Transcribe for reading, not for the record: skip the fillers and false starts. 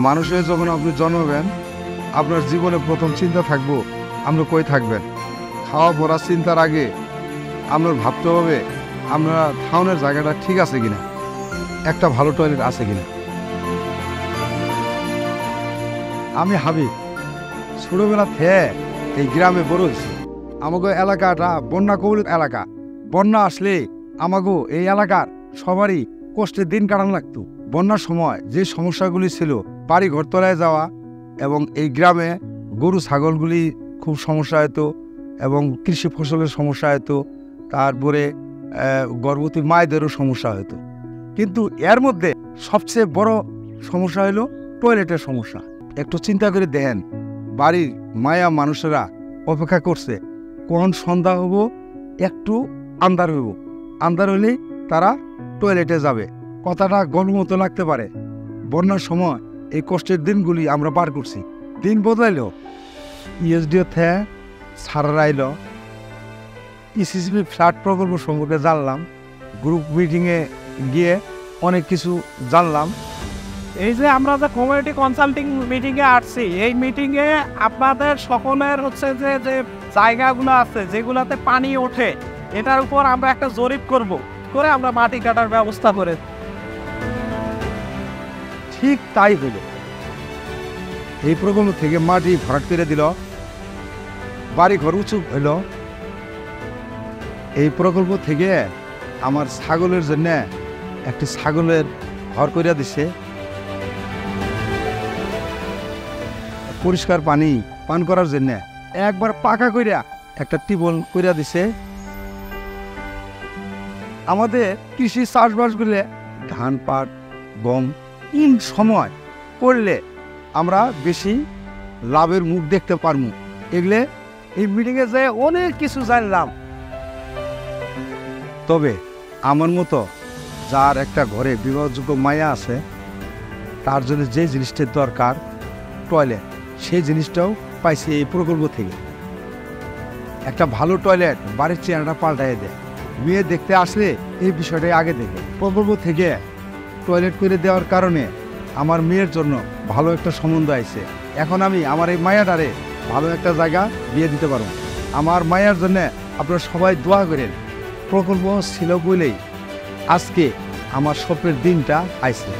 মানুষ হয়ে যখন আপনি জন্মাবেন, আপনার জীবনে প্রথম চিন্তা থাকবো আপনি কই থাকবেন। খাওয়া পড়ার চিন্তার আগে আপনার ভাবতে হবে আমরা থাউনের জায়গাটা ঠিক আছে কিনা, একটা ভালো টয়লেট আছে কিনা। আমি হাবিব, ছোটবেলা থেকে এই গ্রামে বড় হয়েছি। আমাকে এলাকাটা বন্যা কবল এলাকা। বন্যা আসলে আমাকে এই এলাকার সবারই কষ্টের দিন কাটানো লাগতো। বন্যার সময় যে সমস্যাগুলি ছিল, বাড়ি ঘর তলায় যাওয়া, এবং এই গ্রামে গরু ছাগলগুলি খুব সমস্যা হতো, এবং কৃষি ফসলের সমস্যা হতো, তারপরে গর্ভবতী মায়েদেরও সমস্যা হতো। কিন্তু এর মধ্যে সবচেয়ে বড় সমস্যা হলো টয়লেটের সমস্যা। একটু চিন্তা করে দেখেন, বাড়ির মায়া মানুষেরা অপেক্ষা করছে কোন সন্ধ্যা হবো, একটু আন্ধার হইব, আন্ধার হলেই তারা টয়লেটে যাবে। কথাটা গণমতো লাগতে পারে। বন্যার সময় এই কষ্টের দিনগুলি আমরা পার করছি। দিন বদলাইল, ইএসডিও থেকে সারার আইল, ইসিসিবি ফ্ল্যাট প্রকল্প সম্পর্কে জানলাম, গ্রুপ মিটিংয়ে গিয়ে অনেক কিছু জানলাম। এই যে আমরা যে কমিউনিটি কনসাল্টিং মিটিংয়ে আসছি, এই মিটিংয়ে আপনাদের সকলের হচ্ছে যে যে জায়গাগুলো আছে যেগুলোতে পানি ওঠে, এটার উপর আমরা একটা জরিপ করে আমরা মাটি কাটার ব্যবস্থা করে। ঠিক তাই হইল। এই প্রকল্প থেকে মাটি ভরাট করে দিল, বাড়ি ঘর উঁচু হইল। এই প্রকল্প থেকে আমার ছাগলের জন্য একটি ছাগলের ঘর করিয়া দিছে, পরিষ্কার পানি পান করার জন্য একবার পাকা কইরা একটা টিউবওয়েল কইরা দিছে। আমাদের কৃষি চাষবাসগুলো ধান, পাট, গম ইন সময় করলে আমরা বেশি লাভের মুখ দেখতে পারবো। এগুলো এই মিটিংয়ে যায় অনেক কিছু জানলাম। তবে আমার মতো যার একটা ঘরে বিবাহযোগ্য মায়া আছে, তার জন্য যে জিনিসটার দরকার টয়লেট, সেই জিনিসটাও পাইছি এই প্রকল্প থেকে। একটা ভালো টয়লেট বাড়ির চেহারাটা পাল্টাই দেয়। মেয়ে দেখতে আসলে এই বিষয়টাই আগে দেখে। প্রকল্প থেকে টয়লেট করে দেওয়ার কারণে আমার মেয়ের জন্য ভালো একটা সম্বন্ধ আইছে। এখন আমি আমার এই মায়াটারে ভালো একটা জায়গা বিয়ে দিতে পারবো। আমার মায়ার জন্য আপনারা সবাই দোয়া করেন। প্রকল্প ছিল বলেই আজকে আমার স্বপ্নের দিনটা আইছে।